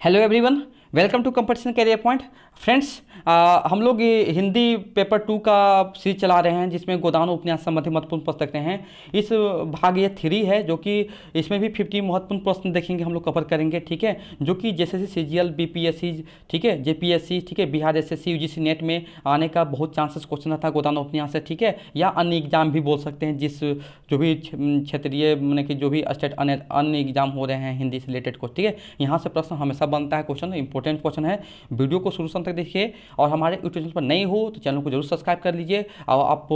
Hello everyone, welcome to competition career point. Friends, हम लोग ये हिंदी पेपर 2 का सीरीज चला रहे हैं जिसमें गोदान उपन्यास संबंधी महत्वपूर्ण पुस्तकें हैं। इस भाग ये 3 है जो कि इसमें भी 50 महत्वपूर्ण प्रश्न देखेंगे, हम लोग कवर करेंगे, ठीक है। जो कि जैसे सीजीएल, बीपीएससी, ठीक है, जेपीएससी, ठीक है, बिहार एसएससी, यूजीसी नेट में आने का बहुत चांसेस क्वेश्चन था गोदान उपन्यास से, ठीक है। या अन्य एग्जाम भी बोल सकते हैं, जिस जो भी क्षेत्रीय मैंने कि जो भी स्टेट अन्य एग्जाम हो रहे हैं हिंदी से रिलेटेड को, ठीक है। यहाँ से प्रश्न हमेशा बनता है, क्वेश्चन इंपॉर्टेंट क्वेश्चन है। वीडियो को शुरू से अंत तक देखिए और हमारे यूट्यूब चैनल पर नए हो तो चैनल को जरूर सब्सक्राइब कर लीजिए और आप,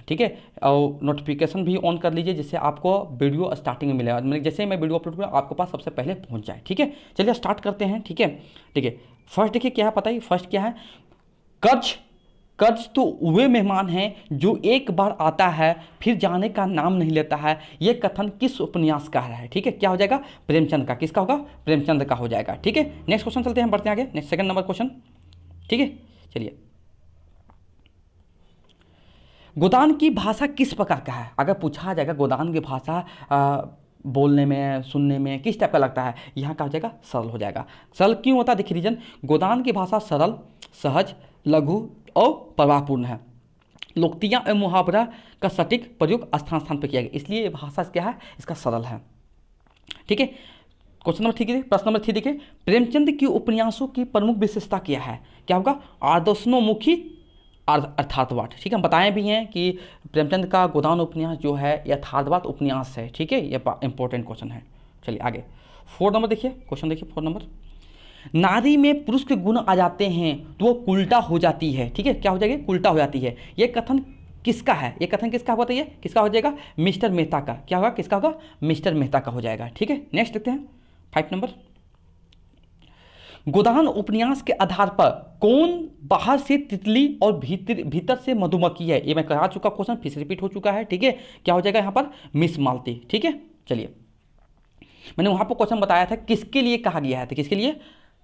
ठीक है, और नोटिफिकेशन भी ऑन कर लीजिए जिससे आपको वीडियो स्टार्टिंग में मिलेगा, मतलब जैसे मैं वीडियो अपलोड करूँ आपके पास सबसे पहले पहुंच जाए, ठीक है। चलिए स्टार्ट करते हैं, ठीक है। देखिए फर्स्ट, देखिए क्या है, पता ही फर्स्ट क्या है। कर्ज कर्ज तो वे मेहमान हैं जो एक बार आता है फिर जाने का नाम नहीं लेता है। यह कथन किस उपन्यास का है, ठीक है। क्या हो जाएगा? प्रेमचंद का। किसका होगा? प्रेमचंद का हो जाएगा, ठीक है। नेक्स्ट क्वेश्चन चलते हैं, बढ़ते हैं आगे। नेक्स्ट सेकंड नंबर क्वेश्चन, ठीक है। चलिए, गोदान की भाषा किस प्रकार का है? अगर पूछा जाएगा गोदान की भाषा बोलने में, सुनने में किस टाइप का लगता है, यहाँ का हो जाएगा सरल हो जाएगा। सरल क्यों होता है? देखिए रीजन, गोदान की भाषा सरल, सहज, लघु और प्रवाहपूर्ण है। लोकतियाँ एवं मुहावरा का सटीक प्रयोग स्थान स्थान पर किया गया, इसलिए ये भाषा क्या है, इसका सरल है, ठीक है। क्वेश्चन नंबर 3 देखिए, प्रश्न नंबर 3 देखिए, प्रेमचंद की उपन्यासों की प्रमुख विशेषता क्या है? क्या होगा? आदर्शनोमुखी अर्थार्थवाद, ठीक है। हम बताएं भी हैं कि प्रेमचंद का गोदान उपन्यास जो है यथार्थवाद उपन्यास है, ठीक है। ये इंपॉर्टेंट क्वेश्चन है। चलिए आगे 4 नंबर देखिए, क्वेश्चन देखिए 4 नंबर। नारी में पुरुष के गुण आ जाते हैं तो वो उल्टा हो जाती है, ठीक है। क्या हो जाएगी? उल्टा हो जाती है। ये कथन किसका है? ये कथन किसका होगा? ये किसका हो जाएगा? मिस्टर मेहता का। क्या होगा? किसका होगा? मिस्टर मेहता का हो जाएगा, ठीक है। नेक्स्ट देखते हैं 5 नंबर। गोदान उपन्यास के आधार पर कौन बाहर से तितली और भीतर भीतर से मधुमक्खी है? ये मैं कहा चुका क्वेश्चन, फिर से रिपीट हो चुका है, ठीक है। क्या हो जाएगा यहाँ पर? मिस मालती, ठीक है। चलिए, मैंने वहां पर क्वेश्चन बताया था किसके लिए कहा गया है, तो किसके लिए?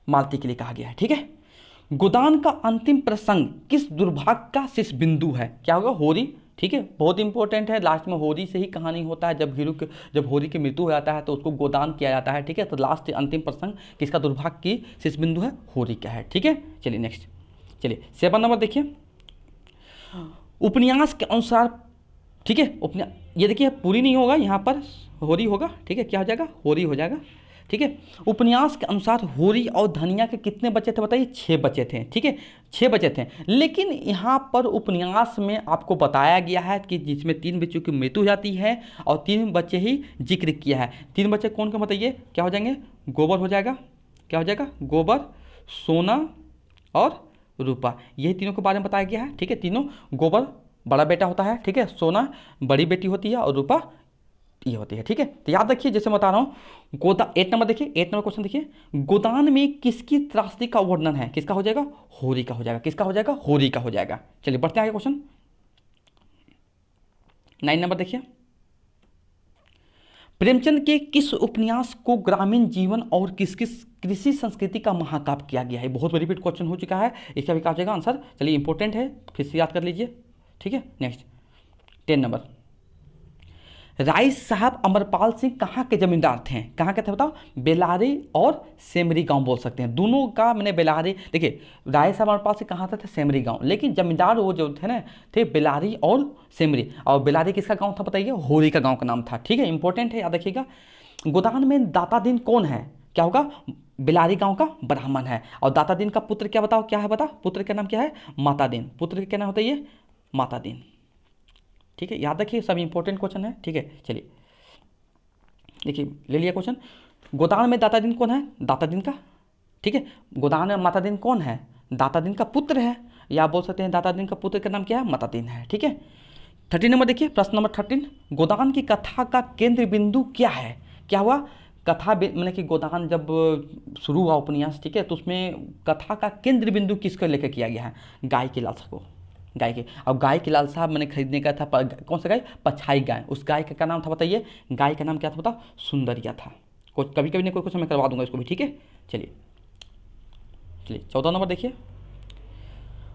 मालती के लिए कहा गया है, ठीक है। गोदान का अंतिम प्रसंग किस दुर्भाग्य का शीर्ष बिंदु है? क्या होगा? होरी, ठीक है। बहुत इंपॉर्टेंट है, लास्ट में होरी से ही कहानी होता है। जब होरी की मृत्यु हो जाता है तो उसको गोदान किया जाता है, ठीक है। तो लास्ट अंतिम प्रसंग किसका दुर्भाग्य की शीर्ष बिंदु है? होरी का है, ठीक है। चलिए नेक्स्ट, चलिए 7 नंबर देखिए, उपन्यास के अनुसार, ठीक है। उपन्यास, ये देखिए पूरी नहीं होगा, यहाँ पर होरी होगा, ठीक है। क्या हो जाएगा? होरी हो जाएगा, ठीक है। उपन्यास के अनुसार होरी और धनिया के कितने बच्चे थे? बताइए, 6 बच्चे थे, ठीक है। 6 बच्चे थे, लेकिन यहाँ पर उपन्यास में आपको बताया गया है कि जिसमें 3 बच्चों की मृत्यु हो जाती है और 3 बच्चे ही जिक्र किया है। 3 बच्चे कौन कौन बताइए? क्या हो जाएंगे? गोबर हो जाएगा, क्या हो जाएगा? गोबर, सोना और रूपा, यही तीनों के बारे में बताया गया है, ठीक है। तीनों, गोबर बड़ा बेटा होता है, ठीक है, सोना बड़ी बेटी होती है और रूपा ये होती है, ठीक है। तो याद रखिए, जैसे मैं बता रहा हूँ, 8 नंबर देखिए, 8 नंबर क्वेश्चन देखिए, गोदान में किसकी त्रासदी का वर्णन है? किसका हो जाएगा? होरी का हो जाएगा। किसका हो जाएगा? होरी का हो जाएगा। चलिए बढ़ते हैं आगे, क्वेश्चन 9 नंबर देखिए, प्रेमचंद के किस उपन्यास को ग्रामीण जीवन और किस किस कृषि संस्कृति का महाकाव्य किया गया है? बहुत रिपीट क्वेश्चन हो चुका है, इसका भी क्या हो जाएगा आंसर? चलिए इंपॉर्टेंट है, फिर से याद कर लीजिए, ठीक है। नेक्स्ट 10 नंबर, राय साहब अमरपाल सिंह कहाँ के जमींदार थे? कहाँ के थे बताओ? बेलारी और सेमरी गांव बोल सकते हैं, दोनों का मैंने बेलारी। देखिए राय साहब अमरपाल सिंह कहाँ थे? सेमरी गांव, लेकिन जमींदार वो जो थे ना, थे बेलारी और सेमरी। और बेलारी किसका गांव था बताइए? होरी का गांव का नाम था, ठीक है। इंपॉर्टेंट है, याद रखिएगा। गोदान में दाता दीन कौन है? क्या होगा? बेलारी गांव का ब्राह्मण है। और दाता दीन का पुत्र क्या बताओ? क्या है बता? पुत्र का नाम क्या है? माता दीन। पुत्र का क्या नाम होता है? ये माता दीन, ठीक है। याद रखिए, सब इंपॉर्टेंट क्वेश्चन है, ठीक है। चलिए देखिए, ले लिया क्वेश्चन। गोदान में दाता दिन कौन है? दाता दिन का, ठीक है। गोदान में माता दिन कौन है? दाता दिन का पुत्र है, या बोल सकते हैं दाता दिन का पुत्र का नाम क्या है? माता दिन है, ठीक है। 13 नंबर देखिए, प्रश्न नंबर 13, गोदान की कथा का केंद्र बिंदु क्या है? क्या हुआ? कथा मैंने कि गोदान जब शुरू हुआ उपन्यास, ठीक है, तो उसमें कथा का केंद्र बिंदु किसको लेकर किया गया है? गाय की लालसा को, गाय के। अब गाय की लालसा मैंने खरीदने का था, कौन सा गाय? पछाई गाय। उस गाय का क्या नाम था बताइए? गाय का नाम क्या था बताओ? सुंदरिया था। कुछ कभी कभी नहीं, कोई कुछ मैं करवा दूंगा इसको भी, ठीक है। चलिए चलिए 14 नंबर देखिए,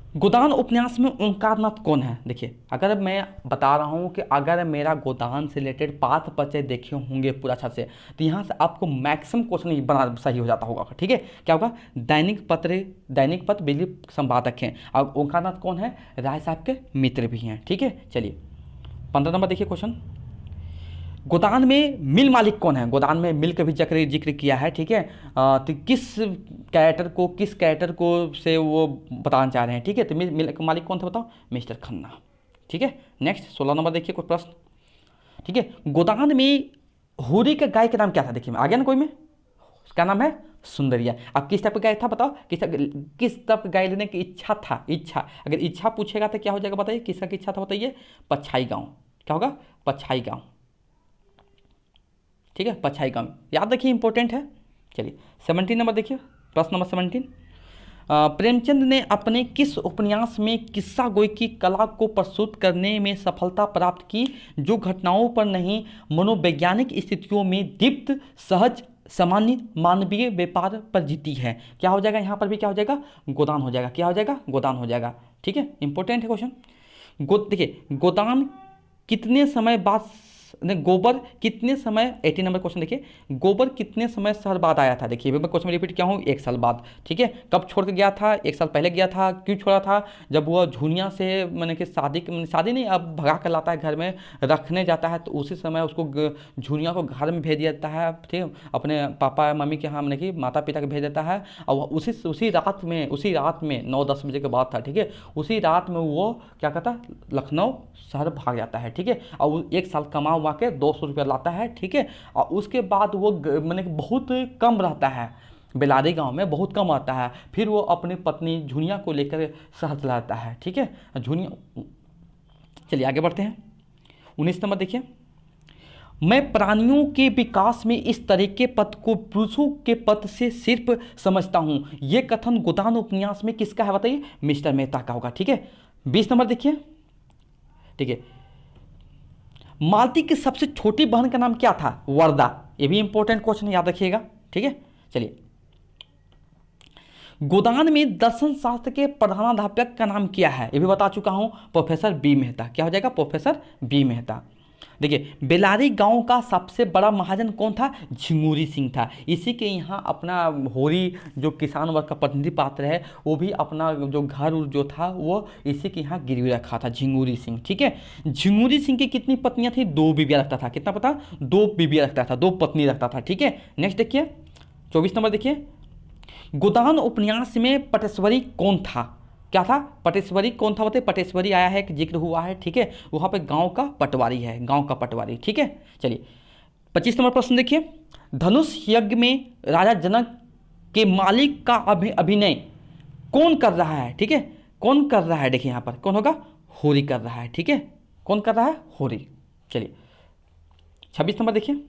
गोदान उपन्यास में ओंकारनाथ कौन है? देखिए, अगर मैं बता रहा हूँ कि अगर मेरा गोदान से रिलेटेड पाठ परिचय देखे होंगे पूरा अच्छा से, तो यहाँ से आपको मैक्सिमम क्वेश्चन ही बना सही हो जाता होगा। ठीक है, क्या होगा? दैनिक पत्र बिजली संपादक हैं। और ओंकारनाथ कौन है? राय साहब के मित्र भी हैं। ठीक है, चलिए 15 नंबर देखिए क्वेश्चन। गोदान में मिल मालिक कौन है? गोदान में मिल का भी जिक्र किया है। ठीक है, तो किस कैरेक्टर को से वो बताना चाह रहे हैं? ठीक है, तो मिल का मालिक कौन था बताओ? मिस्टर खन्ना। ठीक है, नेक्स्ट 16 नंबर देखिए कोई प्रश्न। ठीक है, गोदान में होरी का गाय का नाम क्या था? देखिए आ गया ना कोई में, क्या नाम है? सुंदरिया। अब किस टाइप का गाय था बताओ? किस टाइप का गाय लेने की इच्छा था? इच्छा, अगर इच्छा पूछेगा तो क्या हो जाएगा बताइए? किसका की इच्छा था बताइए? पछाई गाँव। क्या होगा? पछाई गाँव। ठीक है, पछाई गाँव याद रखिए, इंपॉर्टेंट है। चलिए 17 नंबर देखिए, प्रश्न नंबर 17। प्रेमचंद ने अपने किस उपन्यास में किस्सा गोई की कला को प्रस्तुत करने में सफलता प्राप्त की, जो घटनाओं पर नहीं मनोवैज्ञानिक स्थितियों में दीप्त सहज सामान्य मानवीय व्यापार पर जीती है? क्या हो जाएगा? यहाँ पर भी क्या हो जाएगा? गोदान हो जाएगा। क्या हो जाएगा? गोदान हो जाएगा। ठीक है, इंपॉर्टेंट है क्वेश्चन। देखिए, गोदान कितने समय बाद गोबर कितने समय 18 नंबर क्वेश्चन देखिए, गोबर कितने समय साल बाद आया था? देखिए मैं क्वेश्चन में रिपीट किया हूँ, 1 साल बाद। ठीक है, कब छोड़ के गया था? 1 साल पहले गया था। क्यों छोड़ा था? जब वह झुनिया से मैंने कि शादी नहीं, अब भगा कर लाता है घर में रखने जाता है, तो उसी समय उसको झुनिया को घर में भेज देता है। ठीक है, अपने पापा मम्मी के यहाँ मैंने कि माता पिता को भेज देता है। और उसी रात में 9-10 बजे के बाद था। ठीक है, उसी रात में वो क्या कहता है? लखनऊ शहर भाग जाता है। ठीक है, और 1 साल कमा हुआ के 200 रुपया लाता है। ठीक है, और उसके बाद वो मैंने बहुत कम रहता है, बेलारी गांव में बहुत कम आता है। फिर वो अपनी पत्नी झुनिया को लेकर शहर चला जाता है। ठीक है, झुनिया। चलिए आगे बढ़ते हैं, 19 नंबर देखिए। मैं प्राणियों के विकास में इस तरह के पथ को पुरुषों के पथ से सिर्फ समझता हूं। यह कथन गोदान उपन्यास में किसका है बताइए? मिस्टर मेहता का होगा। ठीक है, 20 नंबर देखिए। ठीक है, मालती की सबसे छोटी बहन का नाम क्या था? वर्दा। ये भी इंपॉर्टेंट क्वेश्चन याद रखिएगा। ठीक है, चलिए गोदान में दर्शन शास्त्र के प्रधानाध्यापक का नाम क्या है? ये भी बता चुका हूं, प्रोफेसर बी मेहता। क्या हो जाएगा? Professor B Mehta. देखिए, बेलारी गांव का सबसे बड़ा महाजन कौन था? झिंगुरी सिंह था। इसी के यहाँ अपना होरी जो किसान वर्ग का प्रतिनिधि पात्र है, वो भी अपना जो घर जो था वो इसी के यहाँ गिरवी रखा था, झिंगुरी सिंह। ठीक है, झिंगुरी सिंह की कितनी पत्नियां थी? 2 बीबियां रखता था। कितना पता? 2 बीबियां रखता था, 2 पत्नी रखता था। ठीक है, नेक्स्ट देखिए 24 नंबर देखिए। गोदान उपन्यास में पटेश्वरी कौन था? क्या था? पटेश्वरी कौन था बताइए? पटेश्वरी आया है, एक जिक्र हुआ है। ठीक है, वहाँ पे गांव का पटवारी है, गांव का पटवारी। ठीक है, चलिए 25 नंबर प्रश्न देखिए। धनुष यज्ञ में राजा जनक के मालिक का अभिनय कौन कर रहा है? ठीक है, कौन कर रहा है? देखिए यहाँ पर कौन होगा? होरी कर रहा है। ठीक है, कौन कर रहा है? होरी। चलिए 26 नंबर देखिए।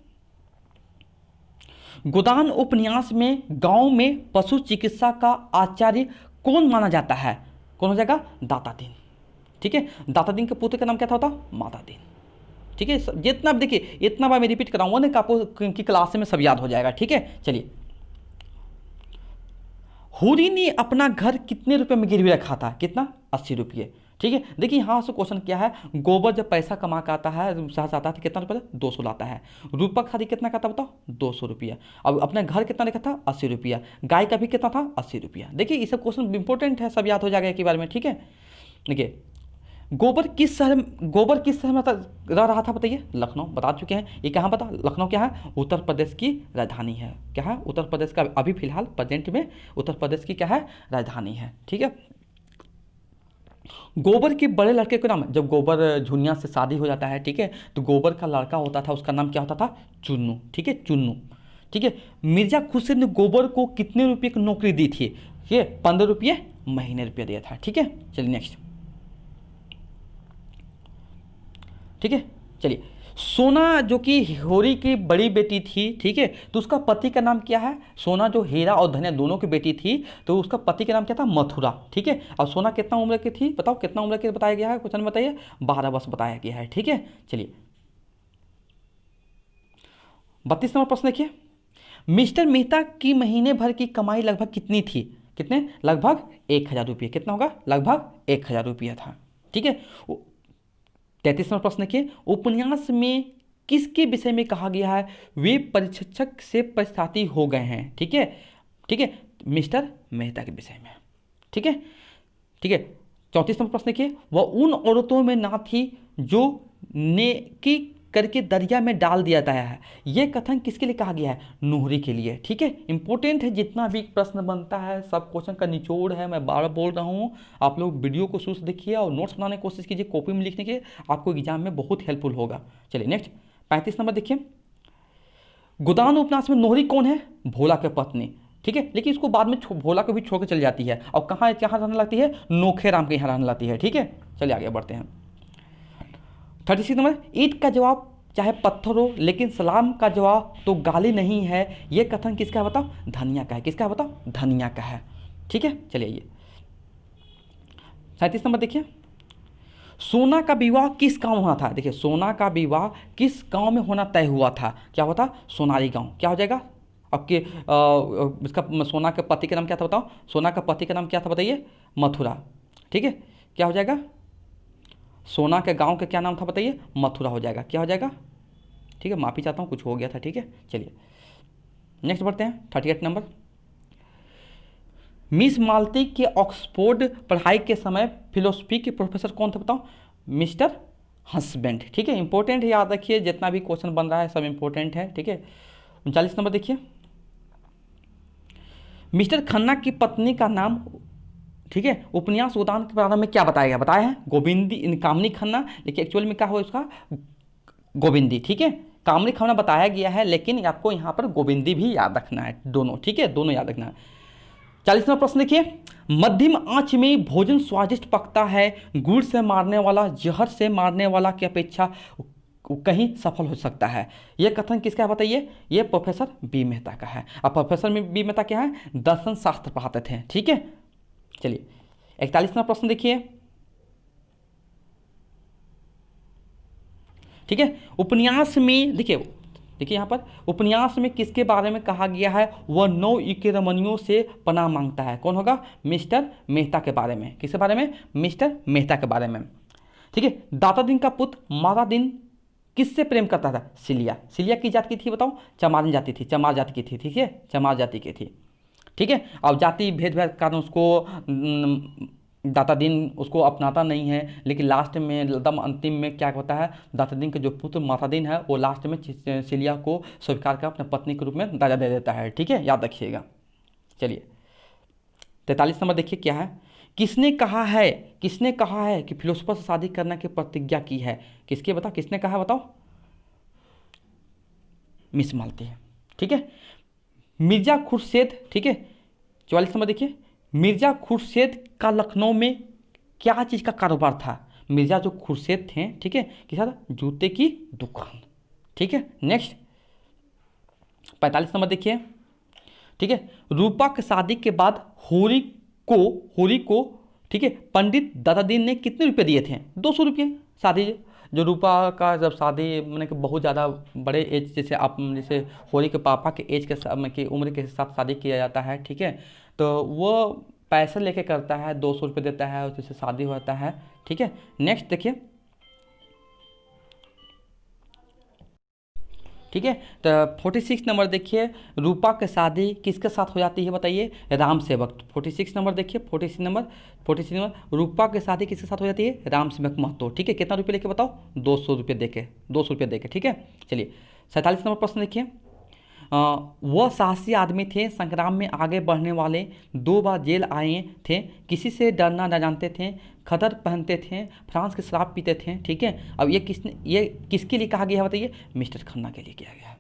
गोदान उपन्यास में गांव में पशु चिकित्सा का आचार्य कौन माना जाता है? कौन हो जाएगा? दाता दीन। ठीक है, दाता दीन के पुत्र का नाम क्या था होता? माता दीन। ठीक है, जितना देखिए इतना बार मैं रिपीट कराऊंगा ना कि आपको की क्लास में सब याद हो जाएगा। ठीक है, चलिए होरी ने अपना घर कितने रुपए में गिरवी रखा था? कितना? 80 रुपये। ठीक है, देखिए यहाँ से क्वेश्चन क्या है? गोबर जब पैसा कमा के आता है, शहर से आता है, तो कितना रुपये? 200 लाता है। रूपक खादी कितना का था बताओ? 200 रुपया। अब अपने घर कितना लिखा था? 80 रुपया। गाय का भी कितना था? 80 रुपया। देखिए ये सब क्वेश्चन इंपॉर्टेंट है, सब याद हो जाएगा एक ही बार में। ठीक है, देखिए गोबर किस शहर में रह रहा था बताइए? लखनऊ। बता चुके हैं, ये कहाँ बता? लखनऊ क्या है? उत्तर प्रदेश की राजधानी है। क्या है? उत्तर प्रदेश का अभी फिलहाल प्रेजेंट में उत्तर प्रदेश की क्या है? राजधानी है। ठीक है, गोबर के बड़े लड़के का नाम, जब गोबर झुनिया से शादी हो जाता है, ठीक है, तो गोबर का लड़का होता था, उसका नाम क्या होता था? चुन्नू। ठीक है, चुन्नू। ठीक है, मिर्जा खुर्शीद ने गोबर को कितने रुपये की नौकरी दी थी? ये 15 रुपये महीने रुपया दिया था। ठीक है, चलिए नेक्स्ट। ठीक है, चलिए सोना जो कि होरी की बड़ी बेटी थी, ठीक है, तो उसका पति का नाम क्या है? सोना जो हीरा और धन्या दोनों की बेटी थी, तो उसका पति का नाम क्या था? मथुरा। ठीक है, और सोना कितना उम्र की थी बताओ? कितना उम्र की बताया गया है क्वेश्चन में बताइए? 12 वर्ष बताया गया है। ठीक है, चलिए 32 नंबर प्रश्न देखिए। मिस्टर मेहता की महीने भर की कमाई लगभग कितनी थी? कितने? लगभग 1,000 रुपये। कितना होगा? लगभग 1,000 रुपया था। ठीक है। 33वां प्रश्न देखिए, उपन्यास में किसके विषय में कहा गया है वे परीक्षक से पक्षपाती हो गए हैं? ठीक है, ठीक है, मिस्टर मेहता के विषय में। ठीक है, ठीक है। 34वां प्रश्न देखिए, वह उन औरतों में ना थी जो नेकी करके दरिया में डाल दिया गया है। यह कथन किसके लिए कहा गया है? नोहरी के लिए। ठीक है, इंपॉर्टेंट है, जितना भी प्रश्न बनता है सब क्वेश्चन का निचोड़ है। मैं बार बार बोल रहा हूँ, आप लोग वीडियो को शुरू से देखिए और नोट्स बनाने की कोशिश कीजिए, कॉपी में लिखने के, आपको एग्जाम में बहुत हेल्पफुल होगा। चलिए नेक्स्ट 35 नंबर देखिए, गोदान उपन्यास में नोहरी कौन है? भोला के पत्नी। ठीक है, लेकिन इसको बाद में भोला को भी छोड़ के चल जाती है और कहाँ रहने लगती है? नोखे राम के यहाँ रहने लगती है। ठीक है, चलिए आगे बढ़ते हैं। 36 नंबर, ईंट का जवाब चाहे पत्थर हो लेकिन सलाम का जवाब तो गाली नहीं है। यह कथन किसका है बताओ? धनिया का है। किसका है बताओ? धनिया का है। ठीक है, चलिए ये 37 नंबर देखिए, सोना का विवाह किस गांव में हुआ था? देखिए, सोना का विवाह किस गांव में होना तय हुआ था? क्या हुआ था? सोनारी गांव। क्या हो जाएगा आपके? इसका सोना के पति का नाम क्या था बताओ? सोना का पति का नाम क्या था बताइए? मथुरा। ठीक है, क्या हो जाएगा? सोना के गांव का क्या नाम था बताइए? मथुरा हो जाएगा। क्या हो जाएगा? ठीक है, माफ़ी चाहता हूँ, कुछ हो गया था। ठीक है, चलिए नेक्स्ट बढ़ते हैं। 38 नंबर, मिस मालती के ऑक्सफोर्ड पढ़ाई के समय फिलोसफी के प्रोफेसर कौन थे बताओ? Mister husband. ठीक है, इंपॉर्टेंट है, याद रखिए, जितना भी क्वेश्चन बन रहा है सब इंपॉर्टेंट है। ठीक है, 39 नंबर देखिए, मिस्टर खन्ना की पत्नी का नाम, ठीक है, उपन्यास गोदान के प्रारंभ में क्या बताया गया? बताया है गोविंदी, कामनी खन्ना, लेकिन एक्चुअल में क्या हुआ उसका? गोविंदी। ठीक है, कामनी खन्ना बताया गया है, लेकिन आपको यहाँ पर गोविंदी भी याद रखना है, दोनों। ठीक है, दोनों याद रखना है। 40वां प्रश्न देखिए, मध्यम आंच में भोजन स्वादिष्ट पकता है, गुड़ से मारने वाला जहर से मारने वाला की अपेक्षा कहीं सफल हो सकता है। यह कथन किसका है बताइए? यह प्रोफेसर बी मेहता का है। अब प्रोफेसर बी मेहता क्या है? दर्शन शास्त्र पढ़ाते थे। ठीक है, चलिए 41वां प्रश्न देखिए, ठीक है, उपन्यास में देखिए, देखिए यहाँ पर उपन्यास में किसके बारे में कहा गया है? वह 9 युके रमणियों से पनाह मांगता है। कौन होगा? मिस्टर मेहता के बारे में। किसके बारे में? मिस्टर मेहता के बारे में। ठीक है, दाता दिन का पुत्र माता दिन किससे प्रेम करता था? सिलिया। सिलिया की जाति की थी बताओ? चमारिन जाति थी, चमार जाति की थी। ठीक है, चमार जाति की थी। ठीक है, अब जाति भेदभाव के कारण उसको दाता दिन उसको अपनाता नहीं है, लेकिन लास्ट में एकदम अंतिम में क्या होता है? दाता दिन के जो पुत्र माता दिन है वो लास्ट में सिलिया को स्वीकार कर अपने पत्नी के रूप में दर्जा दे देता है। ठीक है, याद रखिएगा। चलिए 43 नंबर देखिए, क्या है? किसने कहा है कि फिलोसोफर से शादी करने की प्रतिज्ञा की है? किसके बताओ? किसने कहा है बताओ? मिस मालती है। ठीक है, मिर्जा खुर्शेद। ठीक है, 44 नंबर देखिए, मिर्जा खुर्शेद का लखनऊ में क्या चीज़ का कारोबार था? मिर्जा जो खुर्शेद थे, ठीक है, किसा था? जूते की दुकान। ठीक है, नेक्स्ट 45 नंबर देखिए, ठीक है, रूपा की शादी के बाद होरी को ठीक है पंडित दादादीन ने कितने रुपए दिए थे? 200 रुपये। शादी जो रूपा का जब शादी मैंने कि बहुत ज़्यादा बड़े एज, जैसे होली के पापा के एज की उम्र के साथ शादी किया जाता है। ठीक है, तो वो पैसे लेके करता है, 200 रुपये देता है, उससे शादी होता है। ठीक है, नेक्स्ट देखिए, ठीक है, तो 46 नंबर देखिए, रूपा की शादी किसके साथ हो जाती है बताइए? राम सेवक। 46 नंबर देखिए, 46 नंबर, रूपा की शादी किसके साथ हो जाती है? राम सेवक महतो। ठीक है, कितना रुपये लेके बताओ? 200 रुपये देके, 200 रुपये देके। ठीक है, चलिए 47 नंबर प्रश्न देखिए, वह साहसी आदमी थे, संग्राम में आगे बढ़ने वाले, 2 बार जेल आए थे, किसी से डरना न जानते थे, खदर पहनते थे, फ्रांस की शराब पीते थे। ठीक है, अब ये किसके लिए कहा गया है बताइए? मिस्टर खन्ना के लिए किया गया है।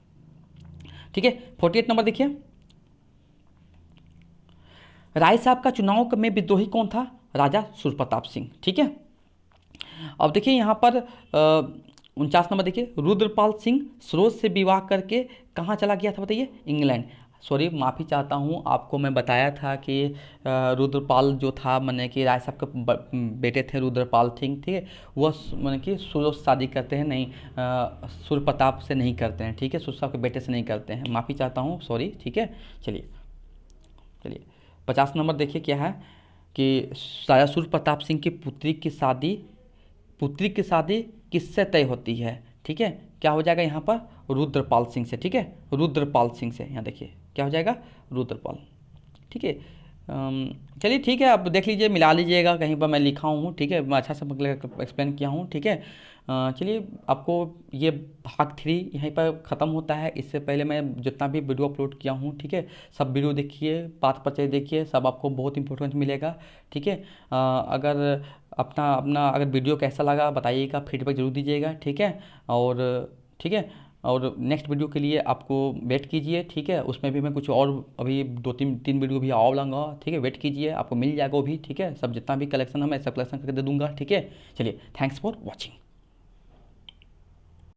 ठीक है, 48 नंबर देखिए, राय साहब का चुनाव में विद्रोही कौन था? राजा सूर्यप्रताप सिंह। ठीक है, अब देखिए यहाँ पर 49 नंबर देखिए, रुद्रपाल सिंह सरोज से विवाह करके कहाँ चला गया था बताइए? इंग्लैंड। सॉरी, माफ़ी चाहता हूँ, आपको मैं बताया था कि रुद्रपाल जो था मैंने कि राय साहब के बेटे थे रुद्रपाल सिंह। ठीक है, वह मैंने कि सरोज शादी करते हैं, नहीं सूर्य प्रताप से नहीं करते हैं। ठीक है, सूर्य साहब के बेटे से नहीं करते हैं, माफ़ी चाहता हूँ, सॉरी। ठीक है, चलिए 50 नंबर देखिए क्या है कि राजा सूर्य प्रताप सिंह की पुत्री की शादी किससे तय होती है, ठीक है। क्या हो जाएगा यहाँ पर, रुद्रपाल सिंह से, ठीक है, रुद्रपाल सिंह से। यहाँ देखिए क्या हो जाएगा, रुद्रपाल, ठीक है। चलिए ठीक है, अब देख लीजिए, मिला लीजिएगा, कहीं पर मैं लिखा हूँ, ठीक है, मैं अच्छा से मतलब एक्सप्लेन किया हूँ, ठीक है। चलिए आपको ये भाग 3 यहीं पर ख़त्म होता है। इससे पहले मैं जितना भी वीडियो अपलोड किया हूँ, ठीक है, सब वीडियो देखिए, पाठ परिचय देखिए, सब आपको बहुत इंपॉर्टेंट मिलेगा, ठीक है। अगर अपना अपना अगर वीडियो कैसा लगा बताइएगा, फीडबैक जरूर दीजिएगा, ठीक है। और ठीक है, और नेक्स्ट वीडियो के लिए आपको वेट कीजिए, ठीक है। उसमें भी मैं कुछ और अभी 2-3 वीडियो भी और लाऊंगा, ठीक है। वेट कीजिए, आपको मिल जाएगा वो भी, ठीक है। सब जितना भी कलेक्शन है मैं सब कलेक्शन करके दे दूंगा, ठीक है। चलिए, थैंक्स फॉर वॉचिंग।